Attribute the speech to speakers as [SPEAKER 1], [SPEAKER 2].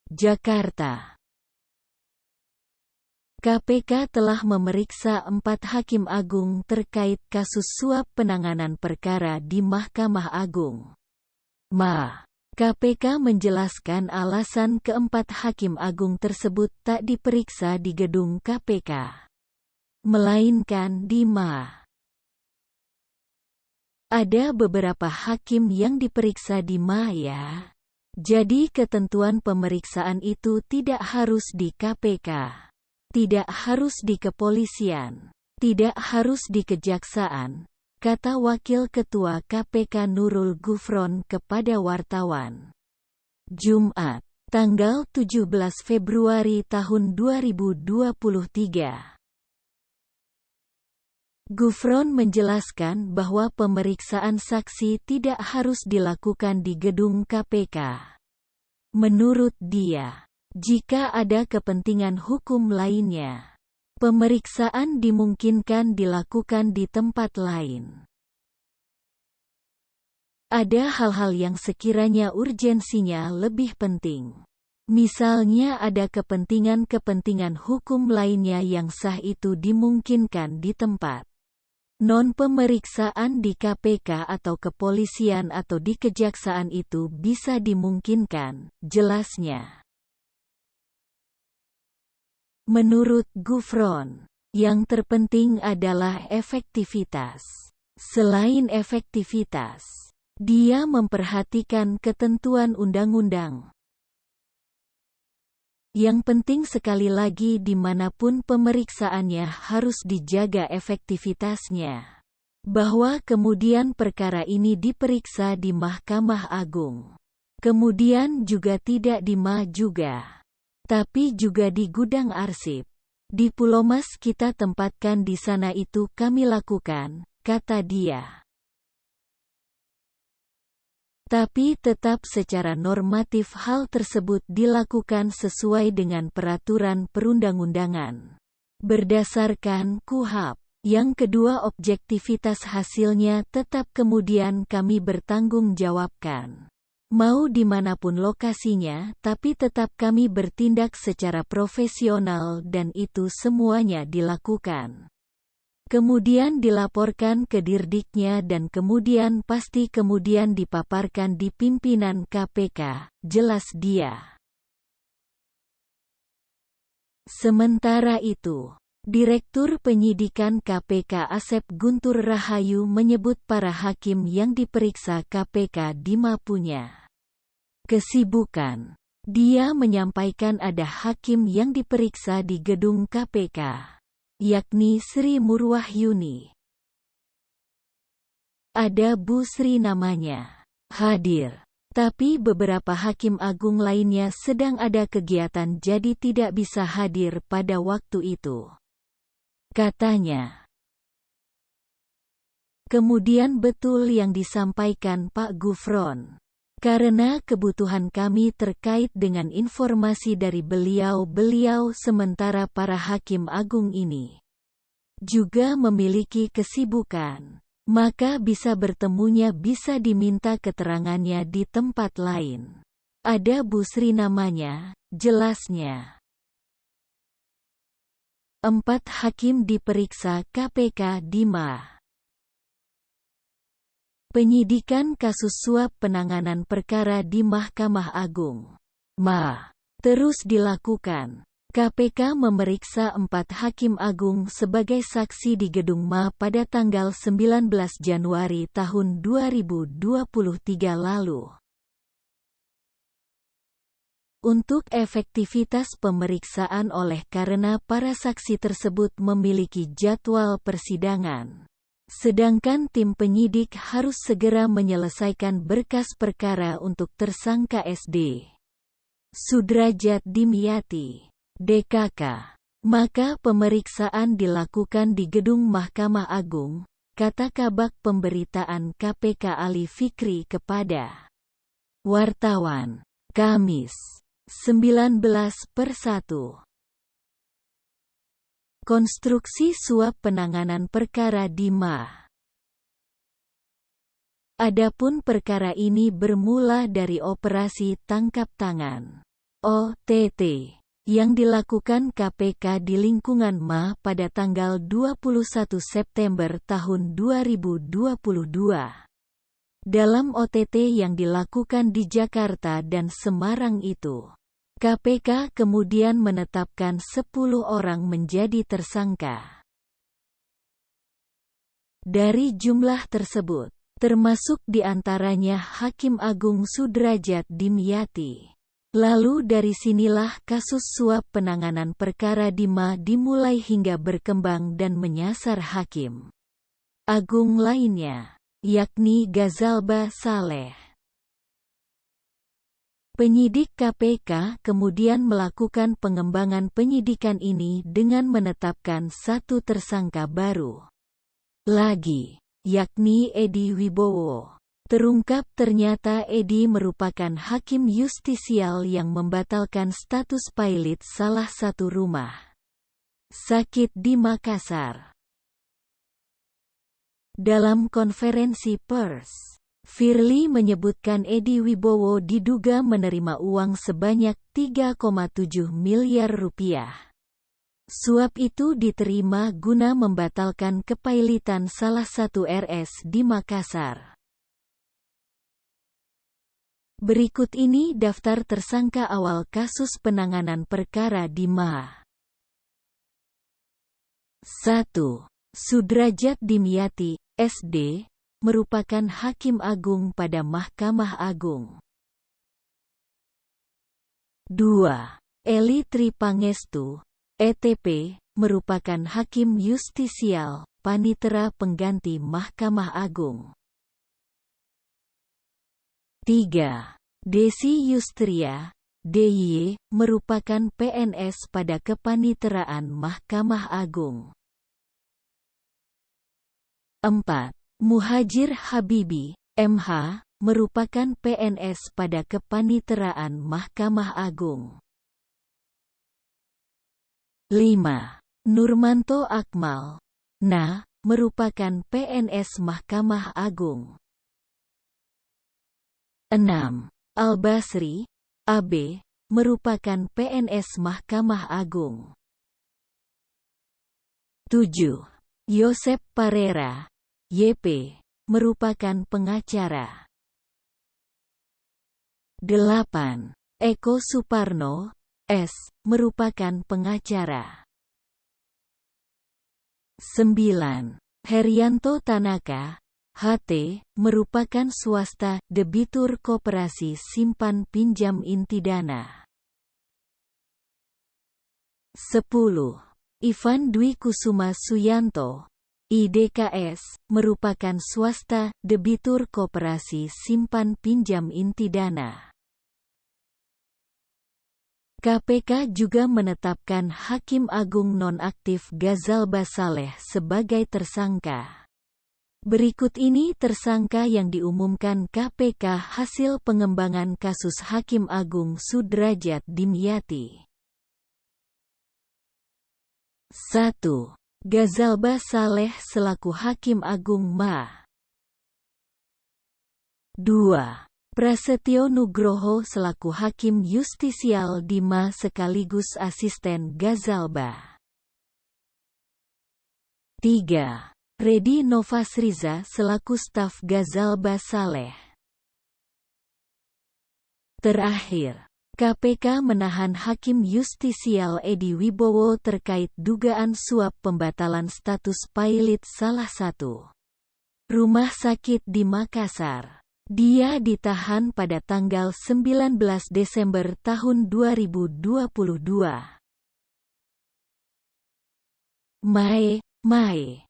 [SPEAKER 1] Jakarta. KPK telah memeriksa 4 hakim agung terkait kasus suap penanganan perkara di Mahkamah Agung. KPK menjelaskan alasan keempat hakim agung tersebut tak diperiksa di gedung KPK, melainkan di Ada beberapa hakim yang diperiksa di ya. Jadi ketentuan pemeriksaan itu tidak harus di KPK. Tidak harus di kepolisian, tidak harus di kejaksaan, kata Wakil Ketua KPK Nurul Gufron kepada wartawan. Jumat, tanggal 17 Februari tahun 2023. Gufron menjelaskan bahwa pemeriksaan saksi tidak harus dilakukan di gedung KPK. Menurut dia, jika ada kepentingan hukum lainnya, pemeriksaan dimungkinkan dilakukan di tempat lain. Ada hal-hal yang sekiranya urgensinya lebih penting. Misalnya ada kepentingan-kepentingan hukum lainnya yang sah, itu dimungkinkan di tempat non-pemeriksaan di KPK atau kepolisian atau di kejaksaan, itu bisa dimungkinkan, jelasnya. Menurut Gufron, yang terpenting adalah efektivitas. Selain efektivitas, dia memperhatikan ketentuan undang-undang. Yang penting sekali lagi dimanapun pemeriksaannya harus dijaga efektivitasnya. Bahwa kemudian perkara ini diperiksa di Mahkamah Agung. Kemudian juga tidak di juga. Tapi juga di gudang arsip. Di Pulomas kita tempatkan di sana, itu kami lakukan, kata dia. Tapi tetap secara normatif hal tersebut dilakukan sesuai dengan peraturan perundang-undangan. Berdasarkan KUHP. Yang kedua, objektivitas hasilnya tetap kemudian kami bertanggung jawabkan. Mau dimanapun lokasinya, tapi tetap kami bertindak secara profesional dan itu semuanya dilakukan. Kemudian dilaporkan ke Dirdiknya dan kemudian pasti kemudian dipaparkan di pimpinan KPK, jelas dia. Sementara itu, Direktur Penyidikan KPK Asep Guntur Rahayu menyebut para hakim yang diperiksa KPK punya kesibukan. Dia menyampaikan ada hakim yang diperiksa di gedung KPK, yakni Sri Murwahyuni. Ada Bu Sri namanya, hadir. Tapi beberapa hakim agung lainnya sedang ada kegiatan jadi tidak bisa hadir pada waktu itu, katanya. Kemudian betul yang disampaikan Pak Gufron. Karena kebutuhan kami terkait dengan informasi dari beliau sementara para hakim agung ini juga memiliki kesibukan, maka bisa bertemunya bisa diminta keterangannya di tempat lain. Ada Bu Sri namanya, jelasnya. 4 hakim diperiksa KPK di Penyidikan kasus suap penanganan perkara di Mahkamah Agung. Terus dilakukan. KPK memeriksa 4 hakim agung sebagai saksi di gedung pada tanggal 19 Januari tahun 2023 lalu. Untuk efektivitas pemeriksaan oleh karena para saksi tersebut memiliki jadwal persidangan. Sedangkan tim penyidik harus segera menyelesaikan berkas perkara untuk tersangka SD Sudrajat Dimyati, DKK. Maka pemeriksaan dilakukan di gedung Mahkamah Agung, kata Kabag Pemberitaan KPK Ali Fikri kepada wartawan, Kamis, 19/1. Konstruksi suap penanganan perkara di Adapun perkara ini bermula dari operasi tangkap tangan. OTT yang dilakukan KPK di lingkungan MA pada tanggal 21 September tahun 2022. Dalam OTT yang dilakukan di Jakarta dan Semarang itu, KPK kemudian menetapkan 10 orang menjadi tersangka. Dari jumlah tersebut, termasuk di antaranya Hakim Agung Sudrajat Dimyati. Lalu dari sinilah kasus suap penanganan perkara di MA dimulai hingga berkembang dan menyasar Hakim Agung lainnya, yakni Ghazalba Saleh. Penyidik KPK kemudian melakukan pengembangan penyidikan ini dengan menetapkan satu tersangka baru lagi, yakni Edi Wibowo. Terungkap ternyata Edi merupakan hakim justisial yang membatalkan status pilot salah satu rumah sakit di Makassar. Dalam konferensi pers, Firly menyebutkan Edi Wibowo diduga menerima uang sebanyak 3,7 miliar rupiah. Suap itu diterima guna membatalkan kepailitan salah satu RS di Makassar. Berikut ini daftar tersangka awal kasus penanganan perkara di MA. 1. Sudrajat Dimyati, SD, merupakan Hakim Agung pada Mahkamah Agung. 2. Eli Tripangestu, ETP, merupakan Hakim Justisial, Panitera Pengganti Mahkamah Agung. 3. Desi Yustria, DIY, merupakan PNS pada Kepaniteraan Mahkamah Agung. 4. Muhajir Habibi, MH, merupakan PNS pada Kepaniteraan Mahkamah Agung. 5. Nurmanto Akmal, NA, merupakan PNS Mahkamah Agung. 6. Al-Basri, AB, merupakan PNS Mahkamah Agung. 7. Yosep Parera, YP, merupakan pengacara. 8. Eko Suparno, S, merupakan pengacara. 9. Herianto Tanaka, HT, merupakan swasta, debitur koperasi simpan pinjam inti dana. 10. Ivan Dwi Kusuma Suyanto, IDKS, merupakan swasta, debitur koperasi simpan pinjam inti dana. KPK juga menetapkan Hakim Agung nonaktif Ghazalba Saleh sebagai tersangka. Berikut ini tersangka yang diumumkan KPK hasil pengembangan kasus Hakim Agung Sudrajat Dimyati. 1. Ghazalba Saleh selaku Hakim Agung MA. 2. Prasetyo Nugroho selaku Hakim Justisial di MA sekaligus asisten Ghazalba. 3. Redi Novasriza selaku staf Ghazalba Saleh. Terakhir, KPK menahan Hakim Justisial Edi Wibowo terkait dugaan suap pembatalan status pilot salah satu rumah sakit di Makassar. Dia ditahan pada tanggal 19 Desember tahun 2022. Mae